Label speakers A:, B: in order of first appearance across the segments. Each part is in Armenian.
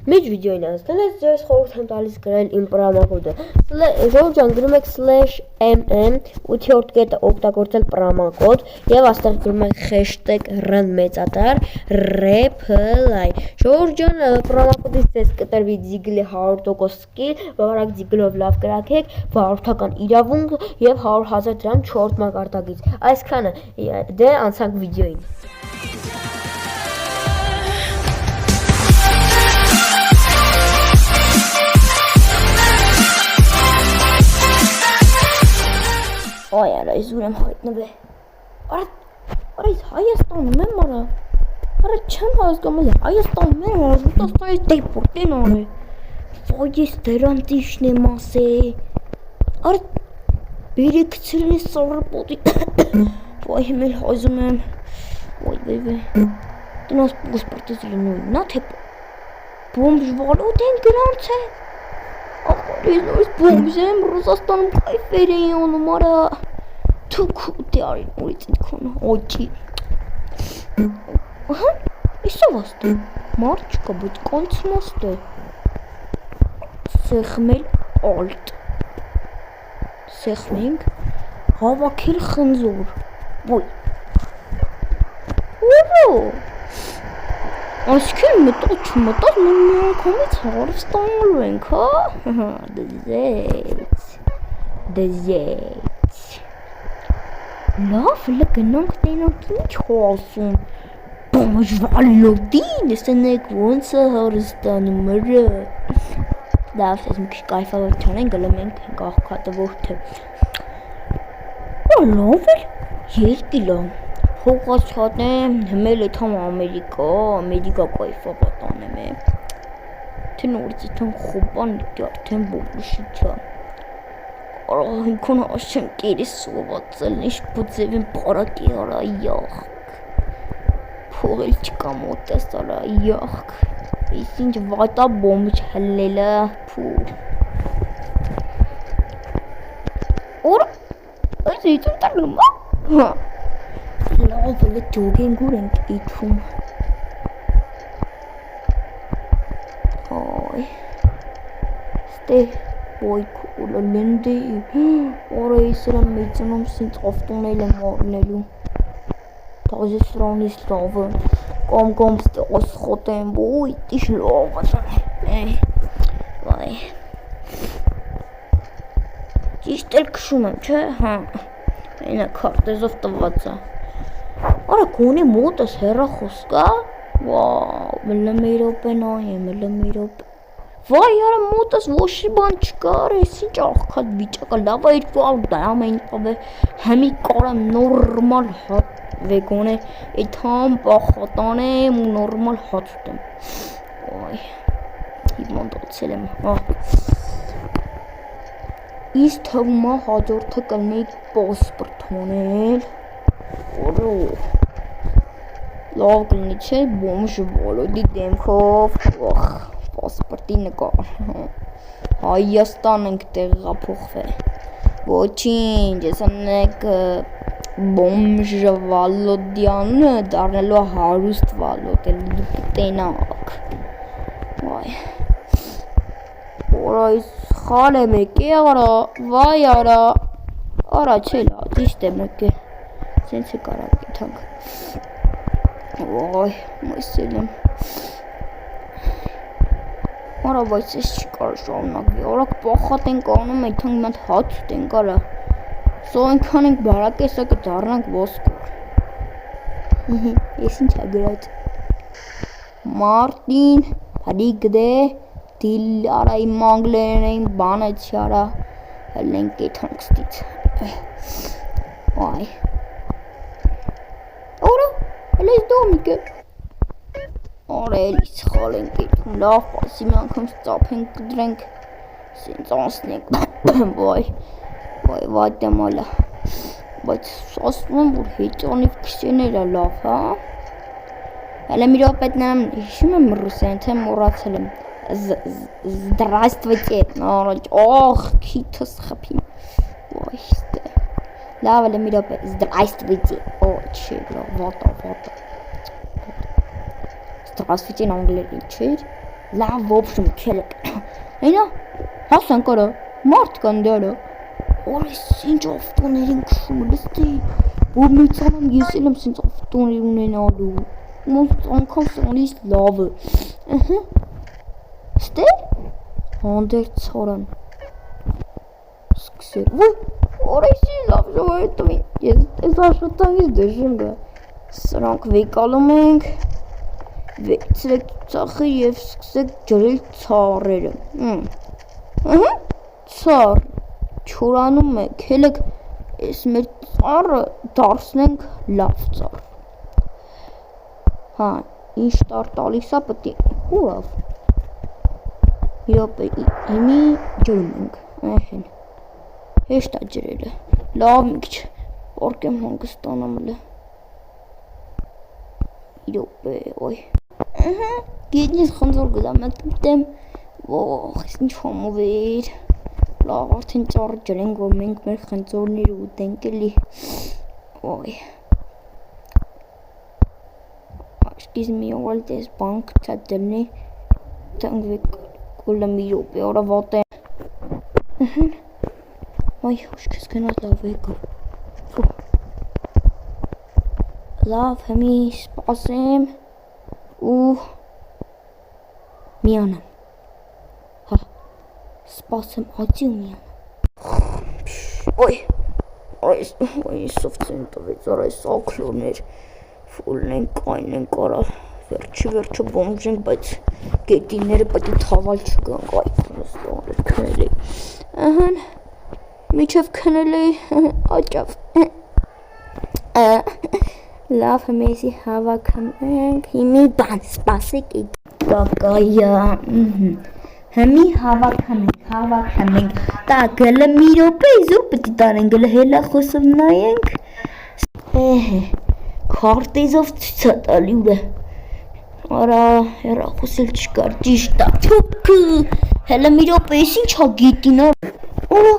A: Մեջ վիդեոին անցնել ես ձեզ խորհուրդ եմ տալիս գրել իմ պրոմոկոդը Ժողովուրդ գրում եք /mm 8-րդ կետը օգտագործել պրոմոկոդ եւ աստեղ գրում եք #run մեծատար replay Ժողովուրդ պրոմոկոդից ձեզ կտրվի Ձիգլի 100% սկիլ, վարակ Ձիգլով լավ կրակեք, վարորդական իրավունք եւ 100,000 դրամ 4 մակարդակից այսքանը դե անցանք վիդեոին Ay ara izurem հայտնվել։ Արա ის Հայաստանում եմ արա։ Արա չեմ հասկանում Հայաստանում եմ արա Ռուսաստանից դեպորտեն արի։ Ոյ ես դրանտիշն եմ ասել։ Արա բերեկցրին է սարապոտի։ Ոյ հիմել հազում եմ։ Ոյ բեբե։ Տնոս պասպորտից լինում նա թե բոմբ վալոտ են գրանց է։ Ես նույնիսկ բոմբ եմ Ռուսաստանում կայֆեր էին անում արա։ Թուքուտի արին ուրից ինքոն օջի Ահա, իսո վաստը մարդ չկա, բայց կանց մաստ է Սեղմել ալտ Սեղմենք հավաքել խնձոր Ոյ Ուհու Այսքան մտած չմտած մենք մի անգամից հարստանալու ենք, հա Դեզեց Լավ, լգնանք տենանք ինչ խոսում Բոմժվալոտին, եսնեք ոնց է հարստանում մրը Լավ, ես մի քիչ կայֆավոր չանենք, գլում ենք գաղքատը որդը Լավ էլ, 2 կիլո Հողաց հատեմ, հմել է թամ Ամերիկա կայֆավատանեմ է Թե նորից իթան խոպան արդեն բոբուշիչա Արա ինքոն ասեմ կերի սովածել, ինչ բուձև եմ պարակի արա յախք Փողել չկա մոտես արա յախք Ես ինչ վատա բոմջ հլելը փու Արա, այս իթում տալում հա Լավ էլ ջոգենգուր ենք իթում Այ Ստե Ոյքուլը լնդի Արա ես սրան մեծանում սինց ավտոնել եմ արնելու Տազի սրանից լավը Կամ ստե ասխոտ եմ ոյ տիշ լավը Վայ Ճիշտ էլ կշում եմ չէ հա Այնա քարտեզով տված է Արա կոնի մոտս հեռախոս կա Վաու մլմիրոպեն այ մլմիրոպ Վայ արա մոտս ոչ բան չկա ես ինչ աղքատ վիճակա լավ է 200 դրամ էին տվել Համի կարամ նորմալ հատ վեգոն է Էթամ պախատանեմ ու նորմալ հատ ուտեմ Այ Իման դացել եմ Իս թվում է հաջորդը կլնեի պասպորտ ոնել Որո Լավ կլնի չէ բոմժ վոլոդի դեմքով Պասպորտի նկար Հայաստան ենք տեղափոխվել Ոչինչ ես անեք բոմժ վալոդյանը դառնելու հարուստ վալոդ էլ դուք տենակ Վայ Որա ես խալ եմ եկե արա Վայ արա Արա չէ լավ ճիշտ եմ եկե Սենց է կարակ իթանք Ոյ մսել եմ Արա բայց ես չի կար շարունակվի Արակ պախատ ենք անում այթանք մատ հաց ուտենք արա Սո այնքան ենք բարակ եսա կդառնանք ոսկոր Ես ինչ ագրած Մարտին Հարիկ դե Դիլ արա իմ անգլերեն էին բանը չի արա Հելենք էթանք ստից Այ Արա Հələ ես դոմիկ է Արա էլի սխալ ենք էթում լավ պասի մի անգամ ծապենք կդրենք Սենց անսնենք Վայ դեմալա Բայց ասում եմ որ հետանիվ քսեներ է լավ հա Հələ մի ռոպետ նամ հիշում եմ ռուսեն թե մոռացել եմ Здравствуйте Առաջ ախ քիթս խփին Վայ ստե Լավ էլ մի ռոպե Здравствуйте Օ չի լավ վատա Здравствуйте անգլերեն չէր Լավ, в общем, քելեք։ Այնա, հասան կարա, մարդ կան դարը։ Օրես ինչ ավտոներ են քշում, լստի։ Որ մեծանամ ես էլ եմ սենց ավտոներ ունենալու։ Ոնց անգամ սանից լավը։ Ահա։ Ստե։ Հանդերձ հարան։ Սկսել։ Ոյ, օրեսի լավ ժողովրդին։ Ես այս աշխատանքից դժում գա։ Սրանք վեկալում ենք։ Վեցրեք ծախը և սկսեք ջրել ծառերը։ Ահա, ծառ, չորանում է, քելեք ես մեր ծառը դարձնենք լավ ծառ։ Հա, ինչ տար տալիս է պտի հուրավ։ Իրոպե, իմի ջրում ենք, ահեն, հեշտ է ջրելը, լավ մի քիչ, որք եմ հանգստանամ էլը։ Իրոպե, ոյ։ Ահա, գետնից խնձոր գզամ ատտեմ, ողող, ես ինչ համով էր, լավ արդեն ծառը ջրենք, որ մենք մեր խնձորները ուտենք էլի, ոյ, աշկիզ մի օրալ դես բանք չատելնի, թանգվեք կոլը մի ռոպե օրա վատ է, ահան, ոյ, աշկիզ գնաց լավ եկա, լավ, հեմի սպասեմ, ու միանամ, հա, սպասեմ ացի ու միանամ, ոյ, սովցեն տվեց, արայս ակլոներ, ֆուլնենք, այնենք արա, վերջը բոմժենք, բայց գետիները պտի թավալ չգանք, այդքնստան կնել էի, ահան, միչև կնել էի, աճավ, լավ հմեզի հավաքում ենք, հիմի բան սպասեք եք կակայա, հմի հավաքում ենք, տա գլը մի ռոպե զուր պտի տանենք, գլը հելա խոսով նայենք, քարտեզով ցույց տալի ուրա, արա հերա խոսել չկար, ճիշտ է, թուքը, հելա մի ռոպե ես ինչ հա գիտին արա,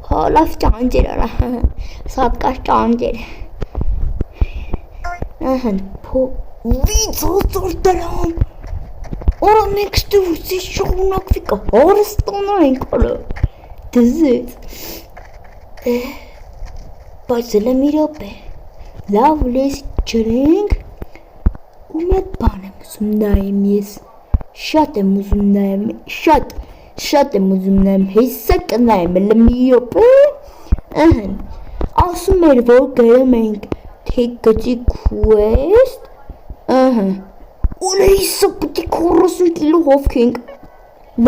A: հա լավ ճանջեր արա, սատկաշ ճանջեր, ահան, վիծոծոր դրամ, արա մենք ստվուցից շողունակվի կա, հարստանա ենք արա, դզեց, բայց էլ մի ռոպե, լավ լես ջրենք, ու մետ բան եմ ուզում նայեմ ես, շատ եմ ուզում նայեմ, շատ եմ ուզում նայեմ, հեսա կնայեմ էլ մի ռոպե, ահան, ասում էր, որ գրում ենք, թե գծի քուեստ, ահա, ուլե իսա պտի 40 կիլո հովք ենք,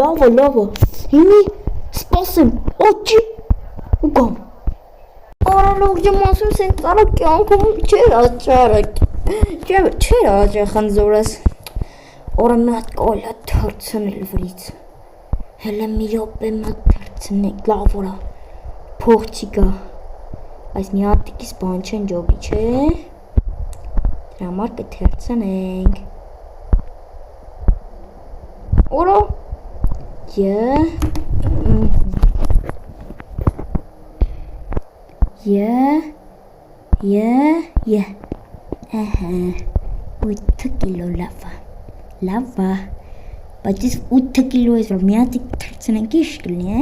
A: լավը, հիմի սպասեմ, աճի ու գամ, արանող ջեմ ասում սեն ծառը կյանքում չեր աճա խնձորս, օրը մատ կոլա թրցնել վրից, հելը մի ռոպե մատ թրցնենք, լավ որա, փող չի գա, այս մի հատիկիս բան չեն ջոգի չէ, դրա համար կթերցնենք, օրո, ահա, 8 կիլո լավա, բայց ես 8 կիլո ես, որ մի հատիկ թերցնենք ինչ կլինի,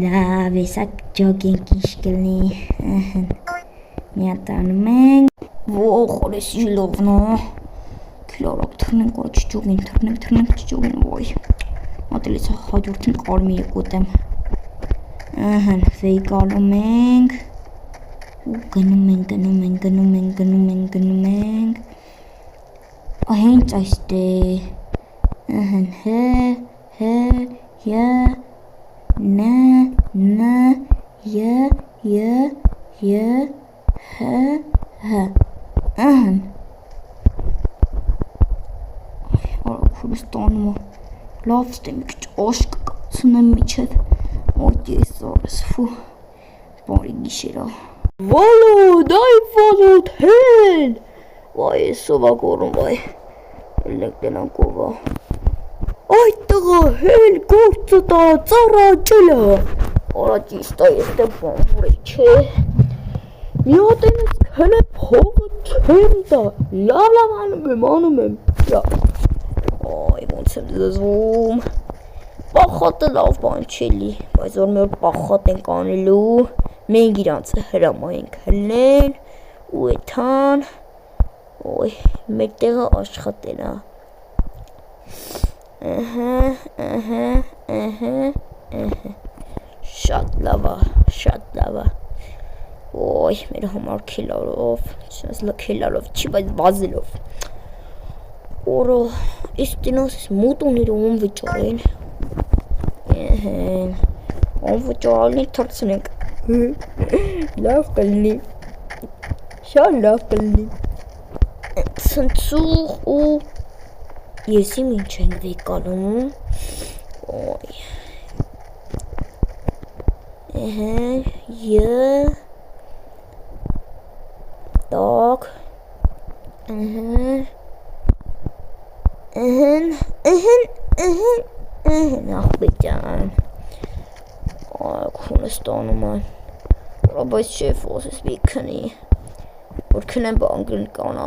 A: լավ, եսա ջոգենք ինչ կլինի, ահան, միատանում ենք, ողող օրես իլովն է, քիլարակ թրնենք, որ թրնենք չջոգին, ոյ, մատել ես հաջորդին կարմի եկոտեմ, ահան, վեյկալում ենք, ու գնում ենք, հենց այստե, ահան, ահան, արա քուրստանում է, լավ ստեմ մի քիչ աշկ կացնեմ միչև, ոտ ես արես, ֆու, բարի գիշերա, Վալոդ, հեն, վայ ես սովակորում, վայ, էլենք դենանք ովա, այդ տղա հել գործը տա ծառա ջելը, արա ճիշտ է ես դե բանվոր է չէ, մի հատ են ես հելը փողը չեմ տա, լավ անում եմ, այ եմ զզվում։ Պախոտը լավ բան չի լի, բայց որ մի օր պախոտ ենք անելու, մենք իրանց հրամայենք հլեն ու էթան, ոյ, մեր տեղը աշխատել է։ Շատ լավ է։ Ոյ, մեր համար քիլարով, քիլարով չի, բայց բազելով։ Օրո, իսկ տնոս մուտուները ում վճարեն։ Ում վճարալնի թրցնենք։ Լավ կլնի։ Շատ լավ կլնի։ Ցնցուղ ու եսի ինչ ենք վեկանում։ Ոյ։ Так. Ախպետյան։ Քունը ստանում են։ Բայց շեֆ ոսես մի քնի, որ քնեմ բանգրն կանա,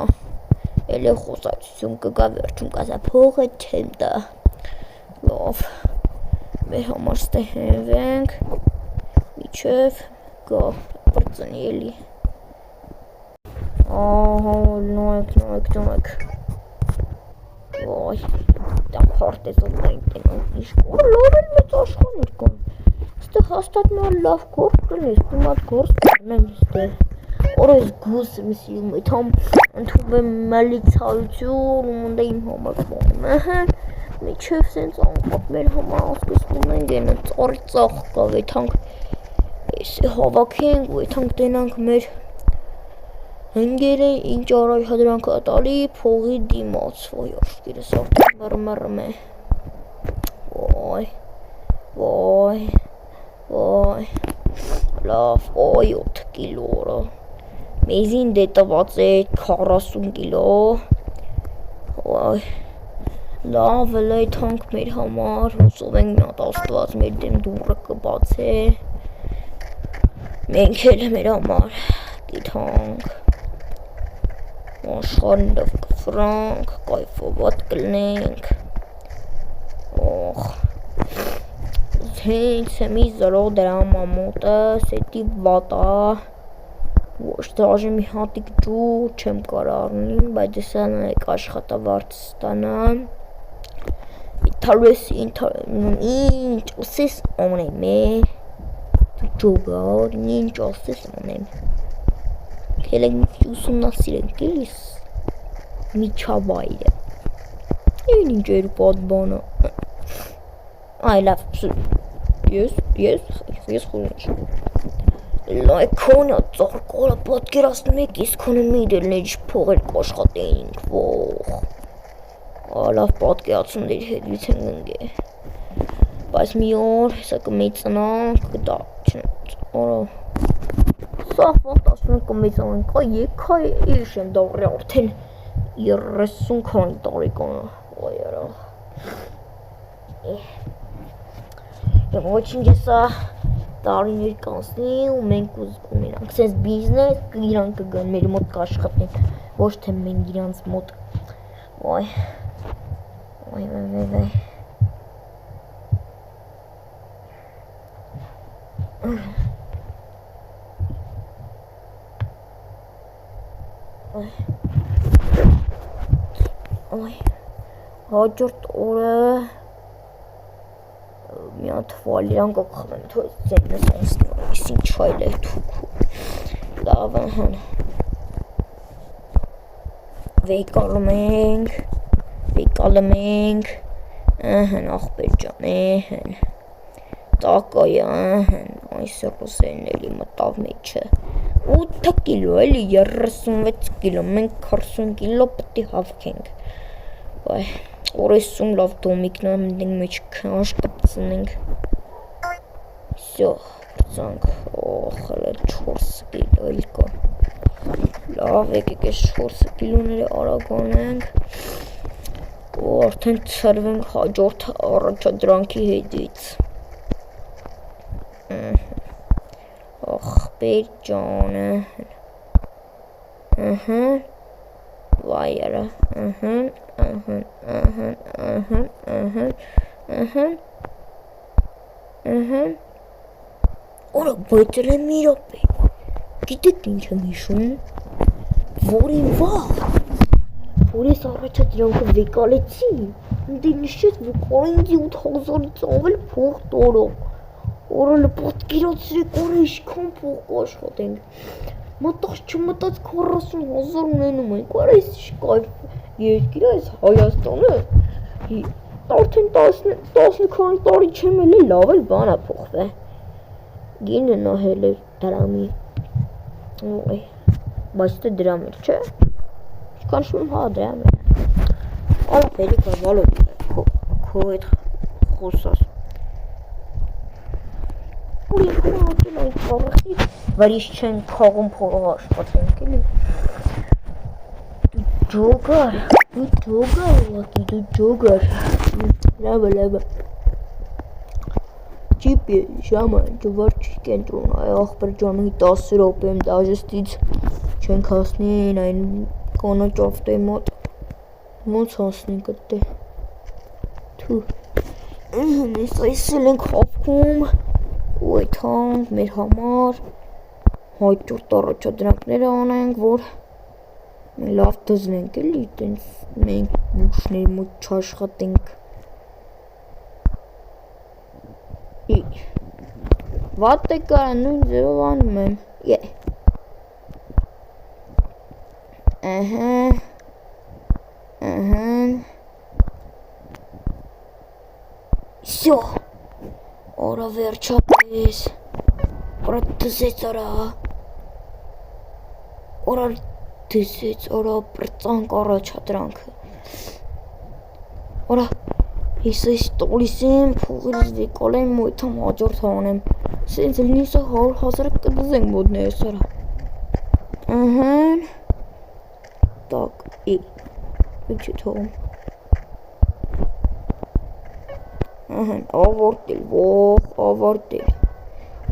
A: էլ է խոսացություն կգա վերջում կազա փողը չեմ տա, լավ, մեր համար ստեհնվենք, միչև գա պրծնի էլի, նոյք, ոյ, տամ խարտեզով նայն տենանք նիշկոր, լավ էլ մեծ աշխանիր կան, ստե հաստատ նոր լավ գործ կլնես, պիմատ գործ կրնեմ ստե, օրոյս գուս եմ սիում, էթամ ընդում եմ մալիցայություն ու մնդե իմ համար բոնում, միչև սենց անկապ մեր համար ասկսվում ենք են ծարի ծախ կավ, էթանք հավաքենք ու էթանք տենանք մեր հնգերը ինչ առաջադրանք ատալի փողի դիմաց, ոյ աշկիրս արդեն մրմրմ է, ոյ, լավ, ոյ 7 կիլորը, մեզին դե տված է 40 կիլո, ոյ, լավ էլ է թանք մեր համար, հուսով ենք նատ աստված մեր դեմ դուրը կբաց է, մենք էլ մեր համար գիթանք, աշխարհն լավ կֆրանք, կայֆովատ կլնենք, հենց մի 0 դրամ ամոտը, սետի վատա, ոչ դաժե մի հատիկ ջուր չեմ կար առնին, բայց դեսան եք աշխատավարձ ստանամ, ինչ ասես անեմ է, ջոգար, ինչ ասես անեմ, կելենք ուսումնասիրենք էլիս, միջավայրը, ինչ էր պատբանը, այ լավ, ես խունիչ, լայքոնը ծարկոլը պատկերացնում եք, իսկ հոնը միդելն էջ փողեր կաշխատեինք, ողող, լավ պատկերացում դեր հետվից են գնգե, բայց մի օր, հեսա կմեծնանք, դա չնեց, որո, սաղ ողտ ասում են կմեծանանք, եկա իլիշ եմ դաղրի արդեն 30 քանի տարեկանը, ոյ երաղ, ոչինչ եսա տարիներ կանցնի ու մենք ուզգում իրանք, սենց բիզնես իրանք կգան մեր մոտ կաշխատեն, ոչ թե մենք իրանց մոտ, ոյ, հաջորդ օրը մի հատ վալիրան կողխմեմ, թոյս ձեննես անսնի, այս ինչ հայլ է թուքու, լավ հան, վեկալում ենք, հն աղբեր ջան, հն, տակայ, հն, այս ռուսերների մտավ մեջը, 8 կիլո էլի 36 կիլո, մենք 40 կիլո պտի հավքենք, օրեսում լավ դոմիկն ամենենք մեջ քանշ կպցնենք, սյո, պրծանք, խելը 4 կիլո էլ կա, լավ եկեք ես 4 կիլոները արագանենք, ու արդեն ծրվենք հաջորդ առաջադրանքի հետից, աղբեր ջանը, վայերը, Օրա բայց էլ մի րոպե։ Գիտեք ինչ եմ հիշում։ Որին վաղ։ Որ ես առաջադրանքը վեկալեցի։ Դե նշեց որ կորինձի 8000-ից ավել փող տորող։ Օրը պատկերացրեք օրը ինչքան փող կաշխատենք։ Մտած չմտած 40000 ունենում ենք, որ այս կայֆ երկիրը այս Հայաստանը արդեն 10 քանի տարի չեմ էլ լավ էլ բան է փոխվել։ Գինը նահել էր դրամի։ Ոյ, բայց դե դրամ էր, չէ։ Ինչքան շուն հա դրամ էր։ Ահա ֆերիկա վալոտ քո այդ խոսած։ Ուրի քո այդ փողի վարիշ չեն քաղում փողը աշխատենք էլի։ Ջոգար, դու ջոգար։ Լավ։ Ճիպի ժամը ջվարչի կենտրոն, այ ախպեր ջանի 10 րոպեմ դաժստից չենք հասնին այն կանաչ ավտոյի մոտ։ Ոնց հասնենք այդտե։ Թու։ Մենք այսել ենք հապկում։ Ու այդ հանք մեր համար հաջորդ առաջադրանքները անենք, որ մենք լավ դզնենք էլի, տենց մենք ուշների մոտ չաշխատենք։ Վատ է կարա նույն ձևով անում եմ։ Всё, օրա վերջապես, օրա դզեց օրա պրծանք առաջադրանքը, օրա ես այս տոլիս եմ, փողերս վեկալ եմ, մոյթամ հաջորդ հանեմ, սենց էլ նիսը 100,000 կդզենք մոդներս տակ, ինչ է թողում, ավարտել,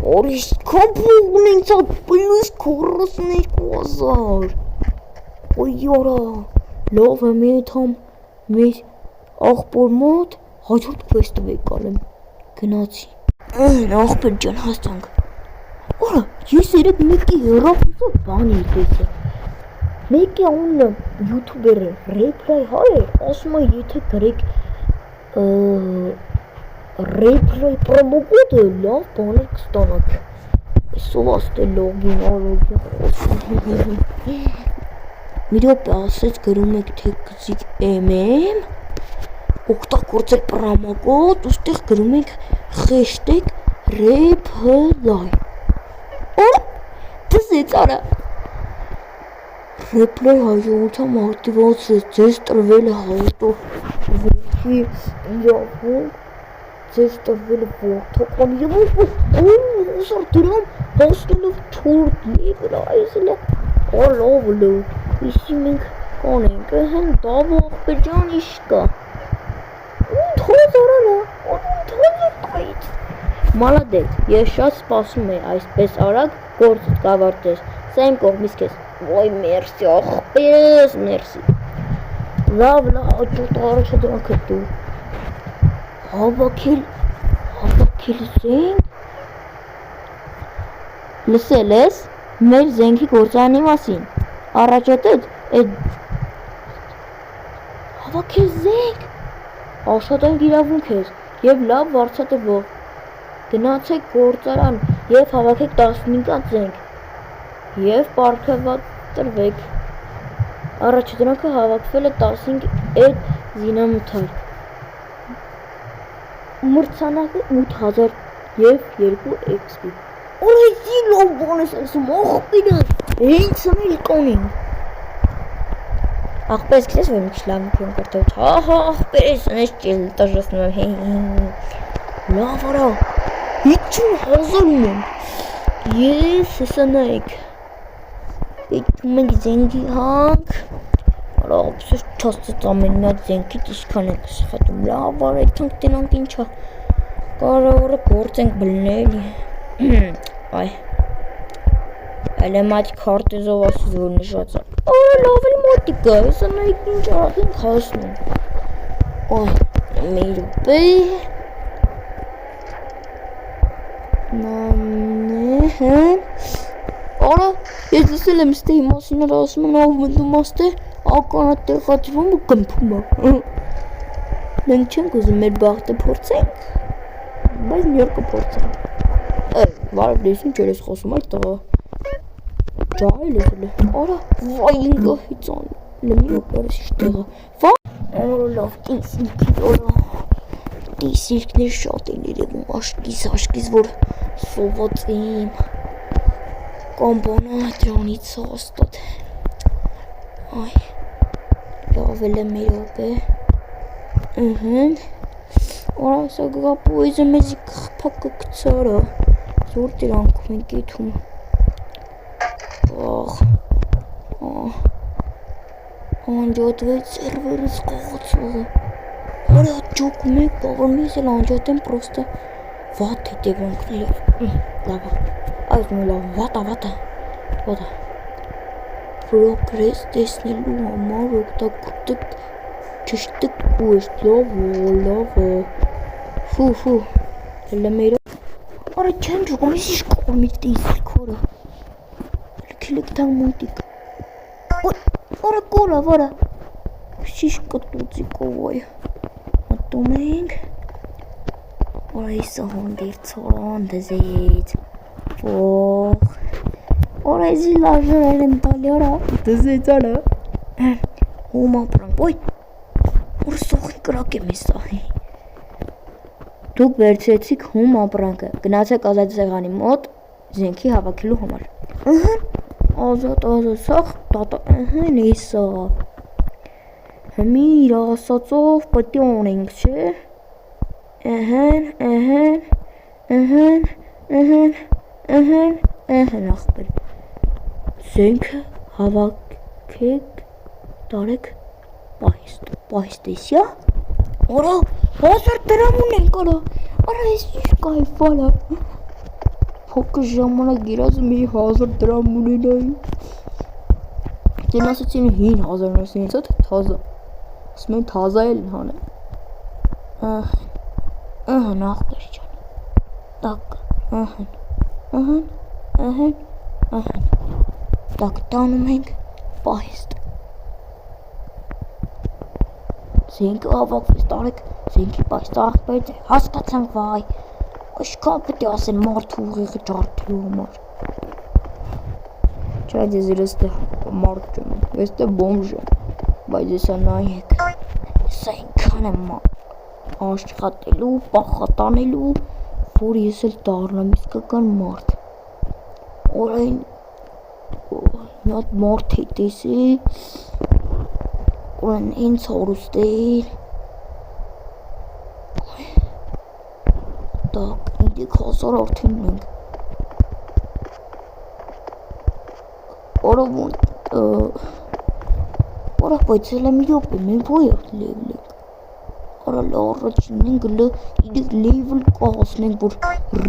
A: որ իսկան փող ունենք ծատ պլուս 42,000, ոյ որա, լավ է մեթամ մեր աղբոր մոտ հաջորդ քվեստը վեկալ եմ, գնացի, աղբեր ջան հասցանք, որա, ես երեկ մեկի հեռախոսով բան էի տեսել, մեկի անունը յութուբեր է, ռեփլայ հայ է, ասում է եթե գրեք ռեփլայ պրոմոկոդը լավ բաներ կստանաք, այսով աստե լոգին խոսում, մի րոպե ասեց գրում եք թե գծիկ MM, օգտագործել պրոմոկոդ, ուստեղ գրում եք hashtag replay, օր դզեց արա, replay հաջողությամբ ակտիվացրեց, ձեզ տրվել է հաղորդող ողքի իրավունք, ձեզ տրվել է ողթական և հուսար դրամ հասնելով չորդ եգր այզել է, լավ, իսի մենք կանենք, հեն դավ աղբեր ջան իշ կա, 8,000 է, 8,000 տայից, մալադեց, ես շատ սպասում եմ այսպես արագ գործդ կավարտես, սա իմ կողմից քեզ, ոյ մերսի աղբերս, մերսի, լավ, հաջորդ առաջադրանքը դու, հավաքել զենք, լսել ես, մեր զենքի գործարանի մասին, առաջատետ, հավաքել զենք, աշխատանք իրավունք ես, և լավ վարձատրվող, գնացեք գործարան և հավաքեք 15 զենք, և պարգևատրվեք, առաջադրանքը հավաքվել է 15 էդ զինամթար, մրցանակը 8,000 և 2 XP, օրայցի լավ բան ես ասում, աղբիրը, հենց սնել կանենք, աղբերս քեզ որ մի քիչ լավ մի կրտոց, աղբերս նես ճել տաժասնում եմ, լավ արա, 50,000 ունեմ, ես հեսա նայեք, եկում ենք զենքի հանք, արա ապսես չաստեց ամեն միատ զենքից իսկան ենք սխատում, լավ արա եթանք տենանք ինչա, կարևորը գործ ենք բլնել, այ, այլ եմ այդ քարտեզով ասից որ նշացա, լավ էլ մոտիկա, հեսա նայք ինչ արած ենք հասնում։ Ոյ, մեր բեյ։ Նամնեհեն։ Արա, ես լսել եմ ստեի մասիներ ասում են ով մտնում աստե, ականատ տեղացվում ու կմփում է։ Մենք չենք ուզում մեր բախտը փորձենք, բայց մի օր կփորձենք։ Բարև դες ինչ ես խոսում այդ տղա։ Ջահել ես էլի։ Արա, վայ ինգա հիծան։ Լմի օպերս ինչ տեղը։ Վա։ Արա լավ, ինքնի օրա։ Դիսիրքներ շատ են երևում, աշկիս, որ սոված եմ։ Կամբանա դրանից հաստատ։ Այ, լավ էլ է մեր օպե։ Արա, սա գապույզը մեզի կխպակը կցարա։ Զոր դրանքում են կեթում։ Անջատվեց սերվերից կողոցողը։ Արա ջոքում եք բաղր մեզ էլ անջատեմ պրոստը վատ հետևանքներով։ Լավա, այդում լավ, վատա։ Պրոգրես տեսնելու համար օգտագործեք ճշտիկ ուշ, լավա։ Ֆու, հելը մերը։ Արա չեն ջողում, ես ինչ կողմից տեսիլ քորը։ Լքիլեք տան մոտիկ։ Արա կորա, վարա։ Շիշ կտուցի կովայ։ Մտում ենք։ Արա իսա հոնդիրցան դզեց։ Ող։ Արա էզի լաժրել եմ տալի արա։ Դզեց արա։ Հում ապրանք, ոյ։ Որ սողին կրակ եմ ես սահի։ Դուք վերցրեցիք հում ապրանքը, գնացեք ազատ սեղանի մոտ զենքի հավաքելու համար։ Ազատ սախ, տատա, իսա։ Հմիր ասացով պտի ունենք, չէ։ Ախպեր։ Զենքը հավաքեք, տարեք պահիստեսյա։ Արա, 1000 դրամ ունենք արա, արա ես ինչ կայֆ արա։ Փոքր ժամանակ գիրած մի 1000 դրամ ունենայի։ Դեն ասեցին 5000 ասեցին թե թազա։ Ասում են թազա էլ հանե։ Նախբեր ջան։ Տակ, Տակ տանում ենք պահիստ։ Զենքը ավակվեց տարեք, զենքի պայստա աղբերդ է, հասկացանք վայ, աշկան պետի ասեն մարդ ուղիղը ճարդելու համար։ Չայդ ես երստե մարդ չեմ, եստե բոմժ եմ, բայց եսա նայեք, եսա ինքան եմ աշխատելու, պախատանելու, որ ես էլ դարնամ իսկական մարդ։ Օրային, միատ մարդ հետեսի, Ուրեն ինձ հարուստեիր Տակ, 3000 արդեն ենք Արա բայց էլ եմ իոպ եմ, մենք ոյախ լևլ ենք Արա լառաչին ենք իրեք լևլ կահասնենք, որ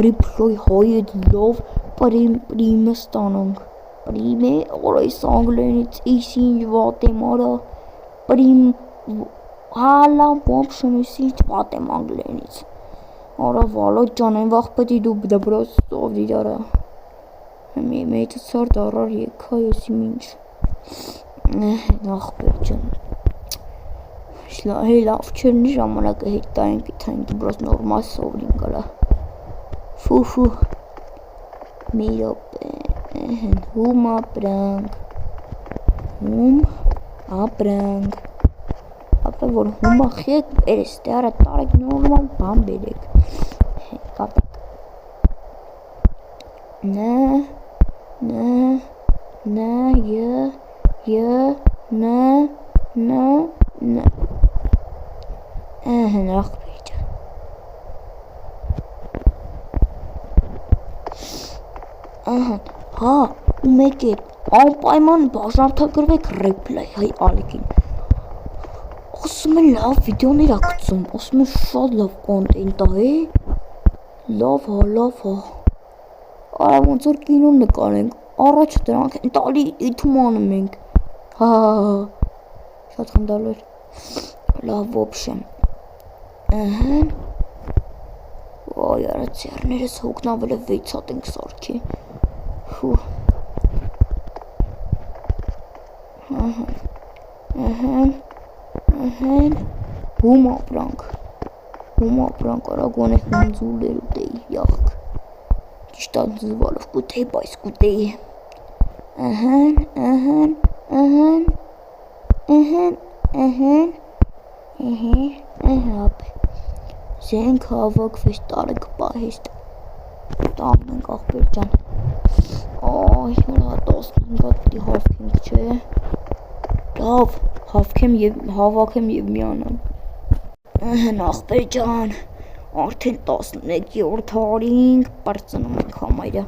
A: ռիպլոյ հայետ լավ պրիմը ստանանք Պրիմը, արա ես անգլենից իս ինչ վատ եմ արա Պրիմ հալա ոբշն ուսիչ վատ եմ անգլենից Արա վալոտ ճան են վաղ պետի դու դբրոս սովդիր արա Մեյտը ծար դարար եկա եսի մինչ Նախբեր ճան Հեյ լավ չերնի ժամանակը հետ տայենք իթային դբրոս նորմալ սովդին կարա Ֆու Միրոպ Հում ապրանք Հում ապրանք Ապա որ հումա խեք բերես դեարա տարեք նորմալ բան բերեք Կատակ Նախ բեջա Հա ու մեկ է անպայման բաժանորդագրվեք ռեպլայ հայ ալիքին Ասում են լավ վիդեոներ ակցում, ասում են շատ լավ կոնտենտ է Լավ հա Արա ոնց որ կինո նկարենք, առաջ դրանք են տալի իթում անում ենք Հա Շատ խնդալու էր։ Լավ, в общем։ Ոյ, արա ծերներս հոգնավել է 6 հատ ենք սարքի։ Ֆու։ Հում ապրանք, արա գոնե հունձուլեր ուտեի, յախք։ Ճիշտ անձվալով կուտեի, բայց կուտեի։ Հապ։ Զենք հավաքվես տարեք պահեստ։ Տանում ենք աղբեր ջան։ Այ, հորա 15 հատ պիտի հավքենք, չէ։ Լավ, հավաքեմ և միանամ։ Աղբեր ջան, արդեն 11-րդ հարինք, պարծնում ենք համարյա։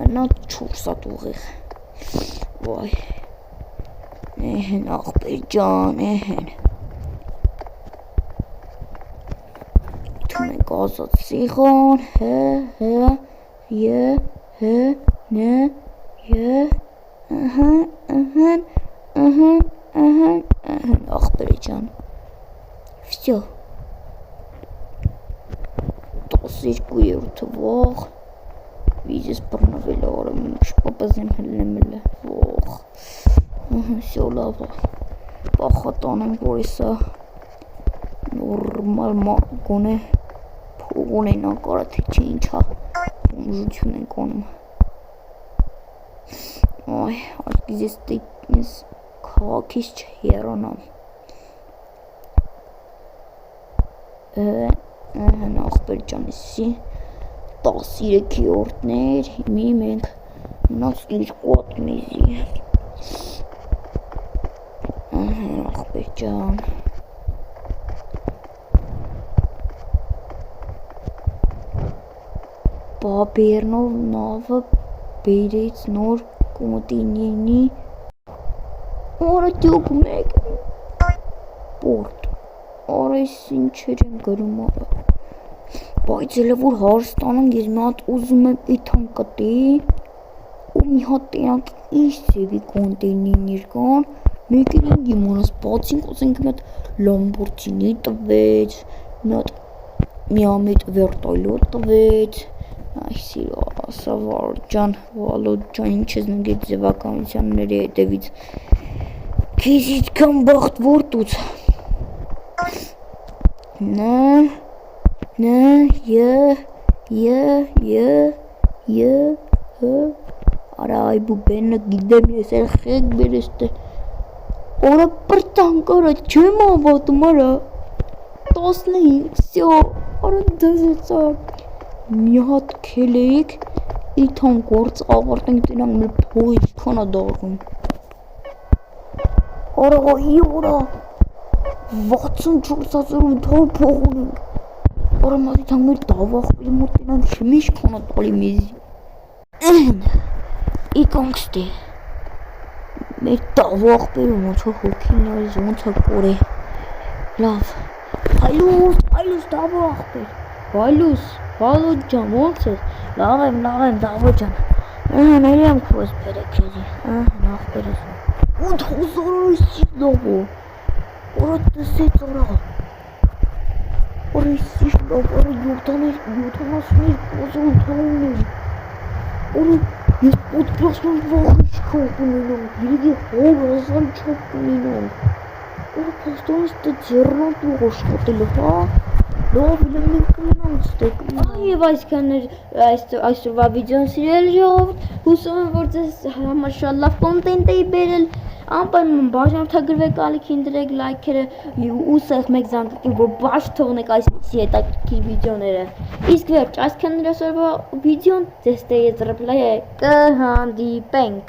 A: Մնաց 4 հատ ուղիղ։ Վայ։ Աղբեր ջան, Թում ենք ազատ սիղան, աղբեր ջան։ Всё։ 12-րդ վաղ, վիզես բռնվել արեմ, շպապս եմ հլնեմել է, վաղ, всё լավ, պախատան եմ, որ եսա նորմալ գոնե փող ունենա կարա, թե չէ ինչա, բոմժություն ենք անում, այ, արկիզ ես տեքնես քաղաքից չհերանամ, աղբեր ջան եսի 13-որդներ, հիմի մենք մնաց 2 հատ մեզի, աղբեր ջան, բաբերնով նավը բերեց նոր կոմոտինինի, արա դյոք մեկ, պորտ, արա ես ինչեր եմ գրում արա, բայց էլը որ հարստանում ես մի հատ ուզում եմ իթան կտել, ու մի հատ տենակ ինչ ձևի կոնտեյներ կան, մեկին ինք իմանաս բացինք, ասենք մի հատ լամբորջինի տվեց, մի ամետ վերտայլոտ տվեց, այ սիրո ասա Վալոդ ջան, ինչ ես նգետ ձևականությունների հետևից, քեզ իչքան բաղթ որտուց, արա այբու բենը գիդեմ ես էլ խեկ բերեստե, արա պրտանք արա, չեմ ավատում արա, 15, всё, արա դզեցակ, մի հատ կելեիք, իթան գործ ավարտենք տենանք մեր փող իչքան է դաղում, արա հի արա, 64,000 փող ունենք, արա մատի թանք մեր դավախպերի մոտ տենանք շմիշ քան է տալի մեզի, իկանք ստե, մեր դավախպերը ոնց է հոգին նարիզ, ոնց է կոր է, լավ, այլուս դավախպեր, այլուս, Վալոդ ջան, ոնց ես, լավ եմ, դավո ջան, մերի եմ քոզ բերեք քեզի, նախբերես, 8,000 սիտ լավո, Արա տեսեց արա, արա սիշ լավ, արա 72,000 ունեմ, արա ես պատկասում վաղ իչքան ունենամ, երևի 100,000 չոք ունենամ, արա պաստանից տե ձեռնատ ու աշխատելու, հա, լավ իլեմ մենք կմնամ ստեկ, և այսքաններ այսօրվա վիդեոն սիրել ժողովուրդ, հուսով եմ որ ձեզ համար շատ լավ կոնտենտ էի բերել, անպայման բաժանորդագրվեք, ալիքին դրեք լայքերը ու սեղմեք զանգակին, որ բաց թողնեք այսպիսի հետաքրքիր վիդեոները, իսկ վերջ այսքաններ այսօրվա վիդեոն ձեզ տեից ռպլայ է, կհանդիպենք։